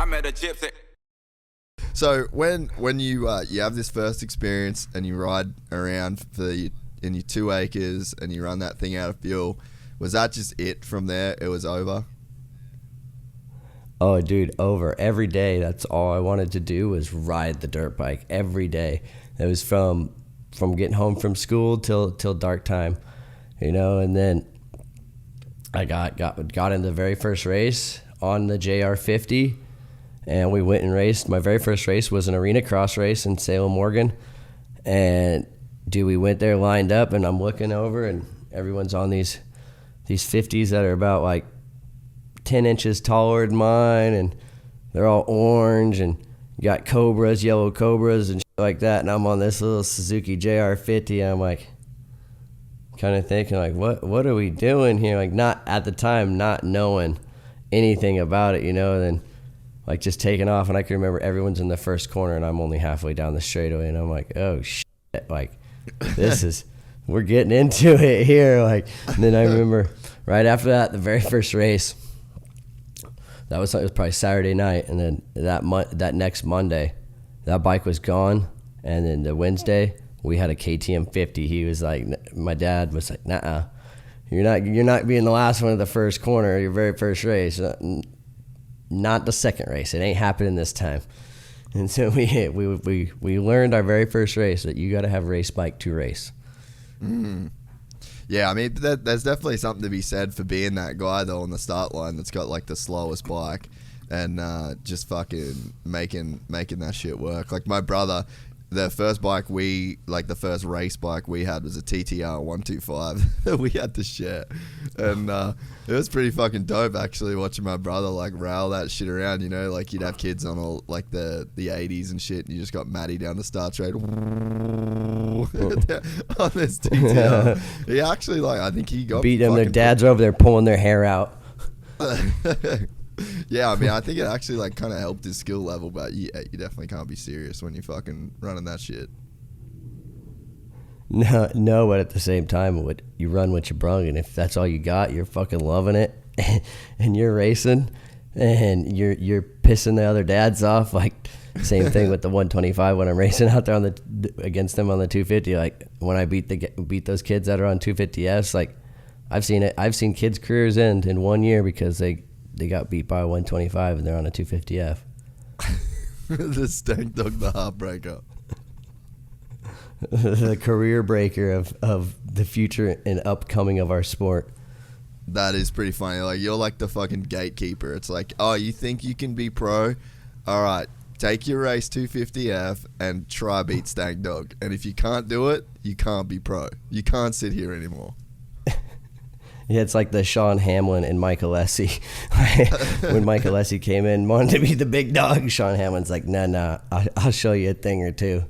I met a Gypsy. So when you have this first experience and you ride around in your 2 acres and you run that thing out of fuel, was that just it from there? It was over? Oh, dude, over. Every day, that's all I wanted to do was ride the dirt bike every day. It was from getting home from school till dark time, and then I got in the very first race on the JR50, and we went and raced. My very first race was an arena cross race in Salem, Oregon, and dude, we went there lined up, and I'm looking over, and everyone's on these 50s that are about like 10 inches taller than mine, and they're all orange, and you got Cobras, yellow Cobras, and shit like that, and I'm on this little Suzuki JR50, and I'm like, kind of thinking like, what are we doing here? Like, not at the time, not knowing anything about it, then like just taking off, and I can remember everyone's in the first corner, and I'm only halfway down the straightaway, and I'm like, oh shit, like we're getting into it here, like. And then I remember right after that, the very first race, it was probably Saturday night, and then that next Monday, that bike was gone, and then the Wednesday we had a KTM 50. He was like, my dad was like, nah, you're not being the last one of the first corner, your very first race, not the second race. It ain't happening this time. And so we learned our very first race that you got to have a race bike to race. Yeah, I mean, there's definitely something to be said for being that guy, though, on the start line that's got, like, the slowest bike and just fucking making that shit work. Like, my brother, the first first race bike we had was a TTR 125 that we had to share. And it was pretty fucking dope, actually, watching my brother, like, rail that shit around, like, you'd have kids on all, like, the 80s and shit, and you just got Matty down the start straight on this TTR. He actually, like, I think he got beat them. Their dads are over there pulling their hair out. Yeah, I mean, I think it actually, like, kind of helped his skill level, but you definitely can't be serious when you're fucking running that shit. No, but at the same time, you run what you brung, and if that's all you got, you're fucking loving it, and you're racing, and you're pissing the other dads off. Like, same thing with the 125 when I'm racing out there against them on the 250. Like, when I beat those kids that are on 250s, like, I've seen it. I've seen kids' careers end in 1 year because they got beat by a 125 and they're on a 250F. The Stankdog, the heartbreaker. The career breaker of the future and upcoming of our sport. That is pretty funny. Like, you're like the fucking gatekeeper. It's like, oh, you think you can be pro? All right, take your race 250F and try beat Stankdog. And if you can't do it, you can't be pro. You can't sit here anymore. Yeah, it's like the Sean Hamlin and Michael Alessi. When Michael Alessi came in, wanted to be the big dog, Sean Hamlin's like, nah, I'll show you a thing or two.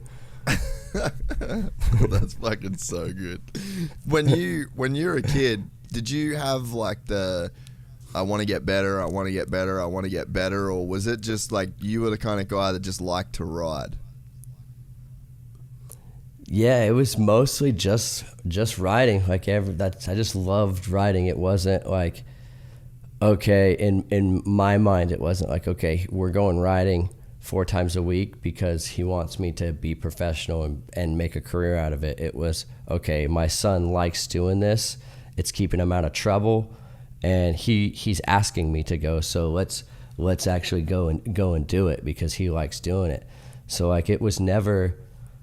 That's fucking so good. When you're a kid, did you have like the I want to get better, or was it just like you were the kind of guy that just liked to ride? Yeah, it was mostly just riding. Like, I just loved riding. It wasn't like, okay, in my mind, it wasn't like, okay, we're going riding 4 times a week because he wants me to be professional and make a career out of it. It was, okay, my son likes doing this. It's keeping him out of trouble, and he's asking me to go. So let's actually go and do it because he likes doing it. So like, it was never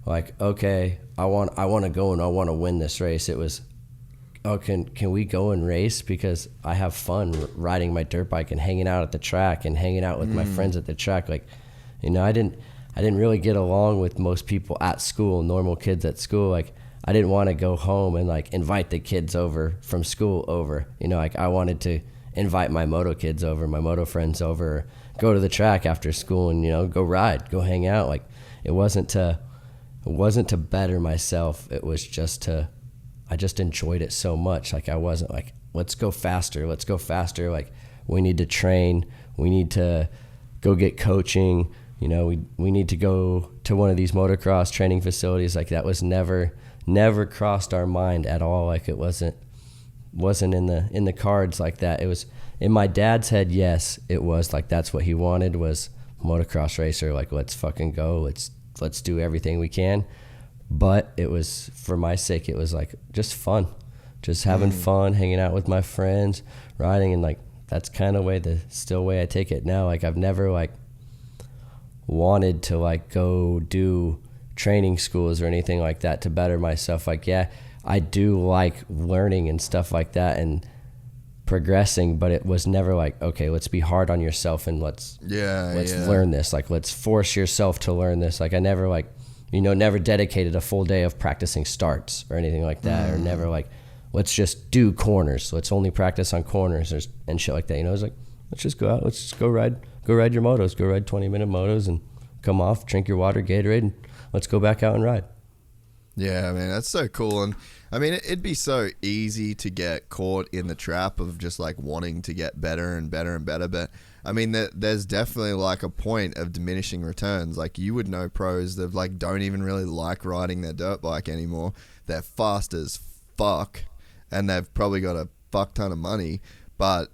like, okay, I want to go and I want to win this race. It was, oh, can we go and race because I have fun riding my dirt bike and hanging out at the track and hanging out with my friends at the track. Like, I didn't really get along with most people at school, normal kids at school. Like, I didn't want to go home and like invite the kids over from school over. Like, I wanted to invite my moto kids over, my moto friends over, go to the track after school and go ride, go hang out. Like, it wasn't to better myself. It was just I just enjoyed it so much. Like, I wasn't like, let's go faster. Like, we need to train. We need to go get coaching. We need to go to one of these motocross training facilities. Like, that was never crossed our mind at all. Like, it wasn't wasn't in the cards like that. It was in my dad's head. Yes, it was like that's what he wanted was motocross racer. Like let's fucking go. Let's do everything we can. But it was for my sake. It was like just fun, just having fun, hanging out with my friends, riding, and like that's kind of the way I take it now. Like I've never like wanted to like go do training schools or anything like that to better myself. Like, yeah, I do like learning and stuff like that and progressing, but it was never like, okay, let's be hard on yourself and let's learn this. Like, let's force yourself to learn this. Like, I never like, never dedicated a full day of practicing starts or anything like that, or never like, let's just do corners. Let's only practice on corners and shit like that. It was like, let's just go out. Let's just go ride your motos. Go ride 20-minute motos and come off, drink your water, Gatorade, and let's go back out and ride. Yeah, man, that's so cool. And I mean, it'd be so easy to get caught in the trap of just like wanting to get better and better and better. But I mean, there's definitely like a point of diminishing returns. Like you would know pros that like don't even really like riding their dirt bike anymore. They're fast as fuck and they've probably got a fuck ton of money. But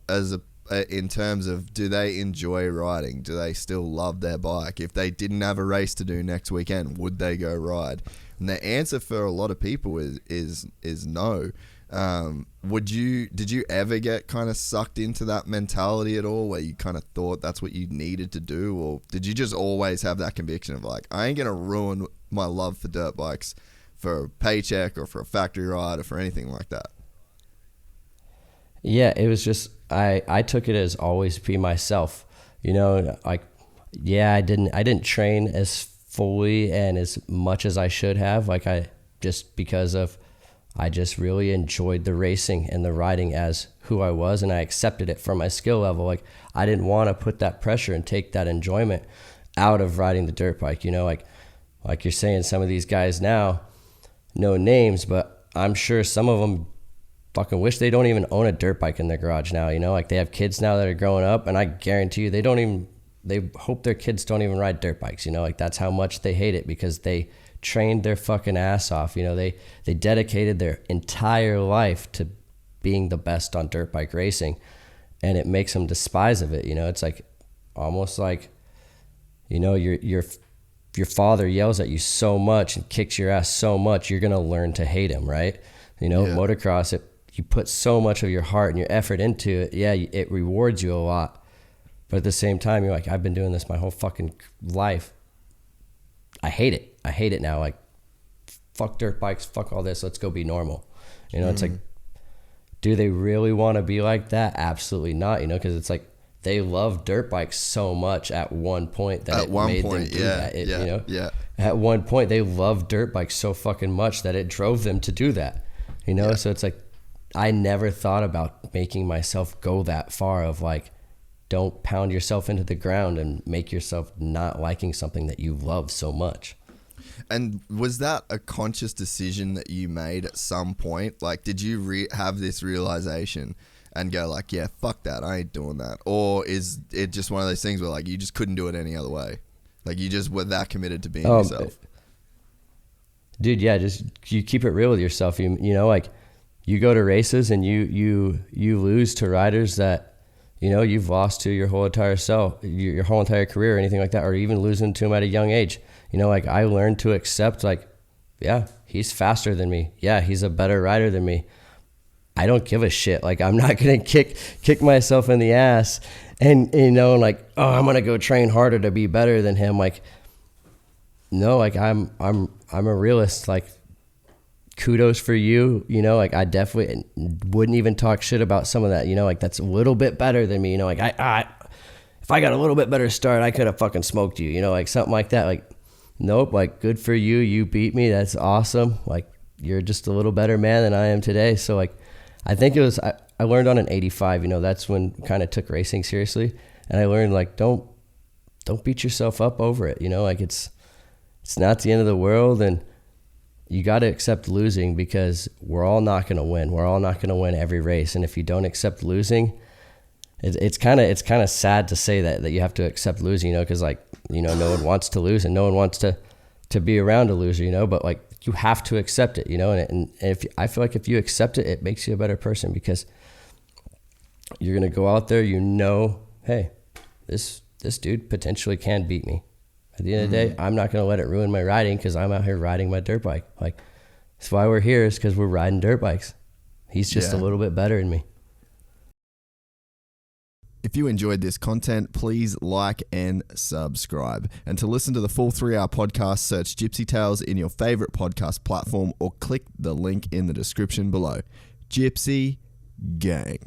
in terms of, do they enjoy riding? Do they still love their bike? If they didn't have a race to do next weekend, would they go ride? And the answer for a lot of people is no. Did you ever get kind of sucked into that mentality at all, where you kind of thought that's what you needed to do, or did you just always have that conviction of like, I ain't gonna ruin my love for dirt bikes for a paycheck or for a factory ride or for anything like that? Yeah, it was just I took it as always be myself. Like, yeah, I didn't train as fully and as much as I should have. Like I just really enjoyed the racing and the riding as who I was, and I accepted it from my skill level. Like I didn't want to put that pressure and take that enjoyment out of riding the dirt bike. Like you're saying, some of these guys now, no names, but I'm sure some of them fucking wish they don't even own a dirt bike in their garage now. Like they have kids now that are growing up, and I guarantee you they hope their kids don't even ride dirt bikes. Like that's how much they hate it, because they trained their fucking ass off. They dedicated their entire life to being the best on dirt bike racing, and it makes them despise of it. It's like almost like, your father yells at you so much and kicks your ass so much, you're gonna learn to hate him, right? Motocross, you put so much of your heart and your effort into it. Yeah, it rewards you a lot. But at the same time, you're like, I've been doing this my whole fucking life. I hate it. I hate it now. Like, fuck dirt bikes, fuck all this. Let's go be normal. It's like, do they really want to be like that? Absolutely not. Because it's like they love dirt bikes so much at one point that them do that. At one point, they loved dirt bikes so fucking much that it drove them to do that. So it's like, I never thought about making myself go that far of like, don't pound yourself into the ground and make yourself not liking something that you love so much. And was that a conscious decision that you made at some point? Like, did you have this realization and go like, yeah, fuck that, I ain't doing that? Or is it just one of those things where like you just couldn't do it any other way? Like you just were that committed to being yourself? Dude, yeah, just you keep it real with yourself. Like you go to races and you lose to riders that you've lost to your whole entire your whole entire career or anything like that, or even losing to them at a young age. Like I learned to accept, like, yeah, he's faster than me. Yeah, he's a better rider than me. I don't give a shit. Like I'm not gonna kick myself in the ass and like, oh, I'm gonna go train harder to be better than him. Like, no, like I'm a realist. Like, kudos for you. Like I definitely wouldn't even talk shit about some of that. Like that's a little bit better than me. Like I if I got a little bit better start, I could have fucking smoked you. Like something like that. Like, nope. Like, good for you. You beat me. That's awesome. Like you're just a little better man than I am today. So like, I think it was I learned on an 85. That's when kind of took racing seriously, and I learned like don't beat yourself up over it. Like it's not the end of the world, and you got to accept losing, because we're all not going to win. We're all not going to win every race. And if you don't accept losing, it's kind of sad to say that you have to accept losing, because like, no one wants to lose and no one wants to be around a loser, but like you have to accept it, you know, and if I feel like if you accept it, it makes you a better person, because you're going to go out there, you know, hey, this dude potentially can beat me. At the end of the day, I'm not going to let it ruin my riding, because I'm out here riding my dirt bike. Like, that's why we're here, is because we're riding dirt bikes. He's just a little bit better than me. If you enjoyed this content, please like and subscribe. And to listen to the full 3-hour podcast, search Gypsy Tales in your favorite podcast platform or click the link in the description below. Gypsy Gang.